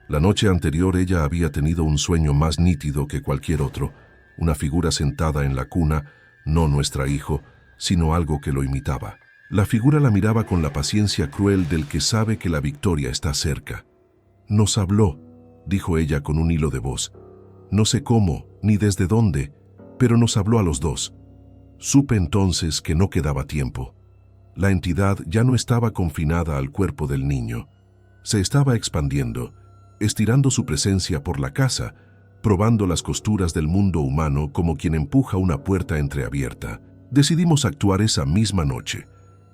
La noche anterior ella había tenido un sueño más nítido que cualquier otro, una figura sentada en la cuna, no nuestro hijo, sino algo que lo imitaba. La figura la miraba con la paciencia cruel del que sabe que la victoria está cerca. Nos habló, dijo ella con un hilo de voz. No sé cómo, ni desde dónde, pero nos habló a los dos. Supe entonces que no quedaba tiempo. La entidad ya no estaba confinada al cuerpo del niño. Se estaba expandiendo, estirando su presencia por la casa, probando las costuras del mundo humano como quien empuja una puerta entreabierta. Decidimos actuar esa misma noche.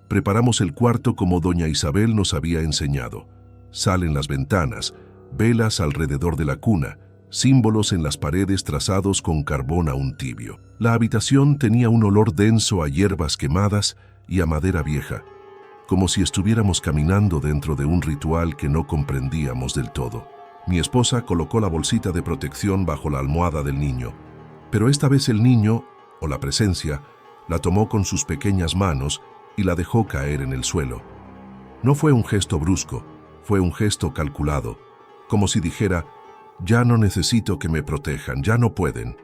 Preparamos el cuarto como doña Isabel nos había enseñado. Sal en las ventanas, velas alrededor de la cuna, símbolos en las paredes trazados con carbón aún tibio. La habitación tenía un olor denso a hierbas quemadas y a madera vieja, como si estuviéramos caminando dentro de un ritual que no comprendíamos del todo. Mi esposa colocó la bolsita de protección bajo la almohada del niño, pero esta vez el niño, o la presencia, la tomó con sus pequeñas manos y la dejó caer en el suelo. No fue un gesto brusco, fue un gesto calculado, como si dijera, ya no necesito que me protejan, ya no pueden.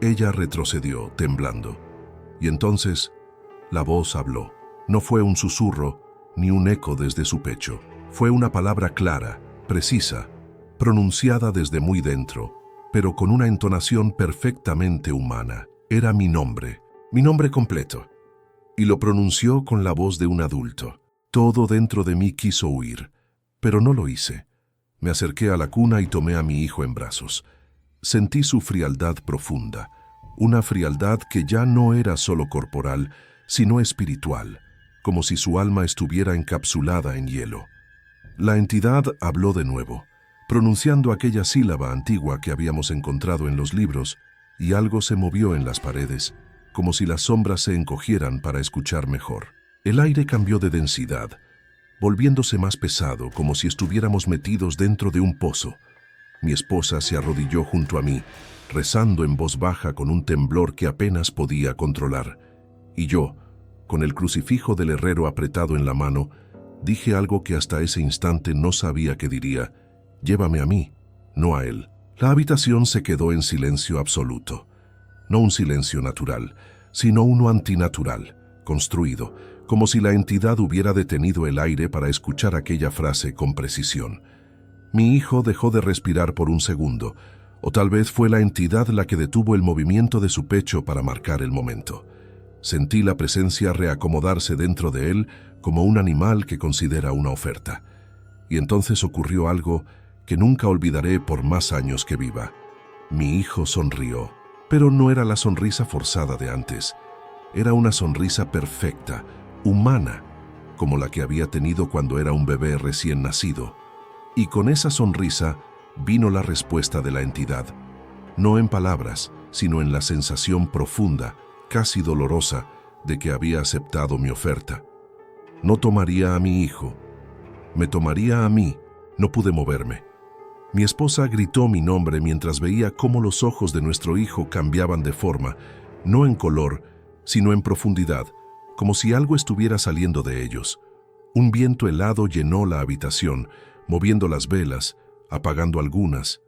Ella retrocedió, temblando, y entonces la voz habló. No fue un susurro, ni un eco desde su pecho. Fue una palabra clara, precisa, pronunciada desde muy dentro, pero con una entonación perfectamente humana. Era mi nombre completo, y lo pronunció con la voz de un adulto. Todo dentro de mí quiso huir, pero no lo hice. Me acerqué a la cuna y tomé a mi hijo en brazos. Sentí su frialdad profunda, una frialdad que ya no era solo corporal, sino espiritual, como si su alma estuviera encapsulada en hielo. La entidad habló de nuevo, pronunciando aquella sílaba antigua que habíamos encontrado en los libros, y algo se movió en las paredes, como si las sombras se encogieran para escuchar mejor. El aire cambió de densidad, volviéndose más pesado, como si estuviéramos metidos dentro de un pozo. Mi esposa se arrodilló junto a mí, rezando en voz baja con un temblor que apenas podía controlar. Y yo, Con el crucifijo del herrero apretado en la mano, dije algo que hasta ese instante no sabía que diría: llévame a mí, no a él. La habitación se quedó en silencio absoluto. No un silencio natural, sino uno antinatural, construido, como si la entidad hubiera detenido el aire para escuchar aquella frase con precisión. Mi hijo dejó de respirar por un segundo, o tal vez fue la entidad la que detuvo el movimiento de su pecho para marcar el momento. Sentí la presencia reacomodarse dentro de él como un animal que considera una oferta. Y entonces ocurrió algo que nunca olvidaré por más años que viva. Mi hijo sonrió, pero no era la sonrisa forzada de antes. Era una sonrisa perfecta, humana, como la que había tenido cuando era un bebé recién nacido. Y con esa sonrisa vino la respuesta de la entidad, no en palabras, sino en la sensación profunda, casi dolorosa, de que había aceptado mi oferta. No tomaría a mi hijo, me tomaría a mí. No pude moverme. Mi esposa gritó mi nombre mientras veía cómo los ojos de nuestro hijo cambiaban de forma, no en color, sino en profundidad, como si algo estuviera saliendo de ellos. Un viento helado llenó la habitación, moviendo las velas, apagando algunas,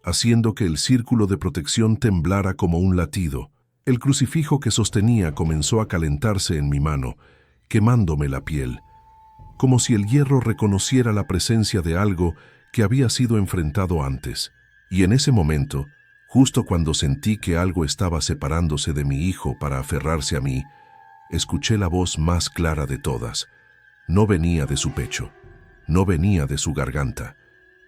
haciendo que el círculo de protección temblara como un latido. El crucifijo que sostenía comenzó a calentarse en mi mano, quemándome la piel, como si el hierro reconociera la presencia de algo que había sido enfrentado antes. Y en ese momento, justo cuando sentí que algo estaba separándose de mi hijo para aferrarse a mí, escuché la voz más clara de todas. No venía de su pecho, no venía de su garganta,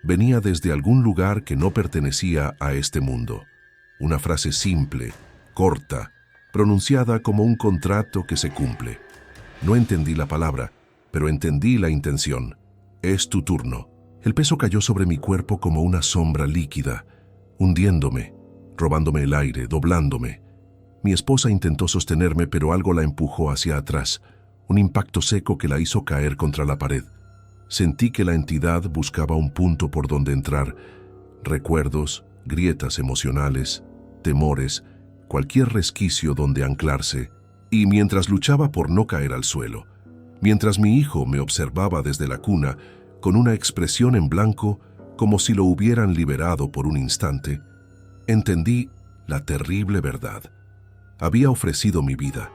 venía desde algún lugar que no pertenecía a este mundo. Una frase simple, corta, pronunciada como un contrato que se cumple. No entendí la palabra, pero entendí la intención. Es tu turno. El peso cayó sobre mi cuerpo como una sombra líquida, hundiéndome, robándome el aire, doblándome. Mi esposa intentó sostenerme, pero algo la empujó hacia atrás, un impacto seco que la hizo caer contra la pared. Sentí que la entidad buscaba un punto por donde entrar, recuerdos, grietas emocionales, temores, cualquier resquicio donde anclarse, y mientras luchaba por no caer al suelo, mientras mi hijo me observaba desde la cuna, con una expresión en blanco, como si lo hubieran liberado por un instante, entendí la terrible verdad. Había ofrecido mi vida,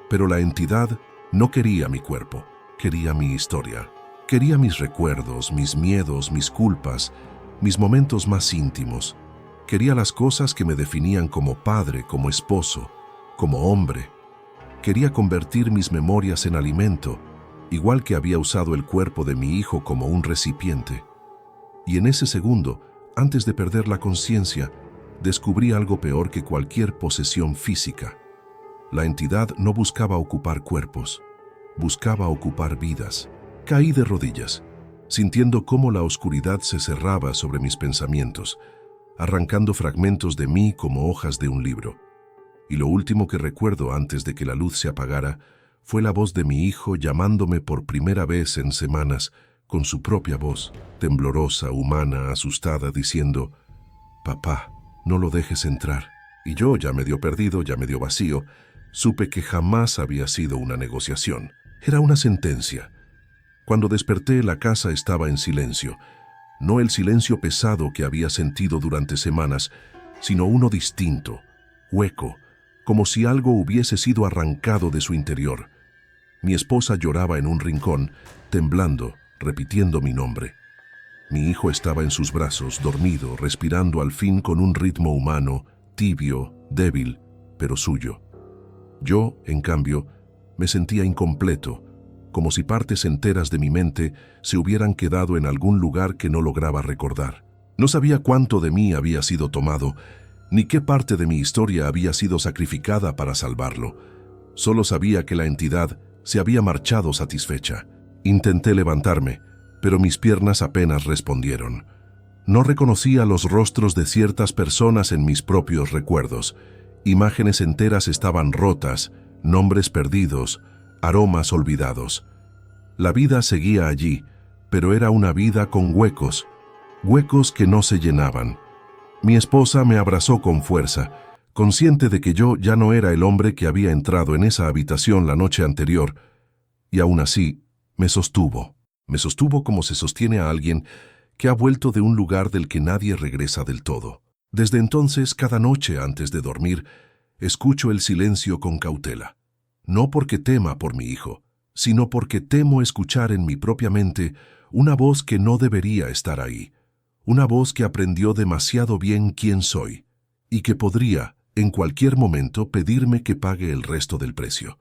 pero la entidad no quería mi cuerpo, quería mi historia. Quería mis recuerdos, mis miedos, mis culpas, mis momentos más íntimos. Quería las cosas que me definían como padre, como esposo, como hombre. Quería convertir mis memorias en alimento, igual que había usado el cuerpo de mi hijo como un recipiente. Y en ese segundo, antes de perder la conciencia, descubrí algo peor que cualquier posesión física. La entidad no buscaba ocupar cuerpos, buscaba ocupar vidas. Caí de rodillas, sintiendo cómo la oscuridad se cerraba sobre mis pensamientos, arrancando fragmentos de mí como hojas de un libro. Y lo último que recuerdo antes de que la luz se apagara fue la voz de mi hijo llamándome por primera vez en semanas, con su propia voz, temblorosa, humana, asustada, diciendo: «Papá, no lo dejes entrar». Y yo, ya medio perdido, ya medio vacío, supe que jamás había sido una negociación. Era una sentencia. Cuando desperté, la casa estaba en silencio. No el silencio pesado que había sentido durante semanas, sino uno distinto, hueco, como si algo hubiese sido arrancado de su interior. Mi esposa lloraba en un rincón, temblando, repitiendo mi nombre. Mi hijo estaba en sus brazos, dormido, respirando al fin con un ritmo humano, tibio, débil, pero suyo. Yo, en cambio, me sentía incompleto, como si partes enteras de mi mente se hubieran quedado en algún lugar que no lograba recordar. No sabía cuánto de mí había sido tomado, ni qué parte de mi historia había sido sacrificada para salvarlo. Solo sabía que la entidad se había marchado satisfecha. Intenté levantarme, pero mis piernas apenas respondieron. No reconocía los rostros de ciertas personas en mis propios recuerdos. Imágenes enteras estaban rotas, nombres perdidos, aromas olvidados. La vida seguía allí, pero era una vida con huecos, huecos que no se llenaban. Mi esposa me abrazó con fuerza, consciente de que yo ya no era el hombre que había entrado en esa habitación la noche anterior, y aún así me sostuvo. Me sostuvo como se sostiene a alguien que ha vuelto de un lugar del que nadie regresa del todo. Desde entonces, cada noche antes de dormir, escucho el silencio con cautela. No porque tema por mi hijo, sino porque temo escuchar en mi propia mente una voz que no debería estar ahí. Una voz que aprendió demasiado bien quién soy y que podría, en cualquier momento, pedirme que pague el resto del precio.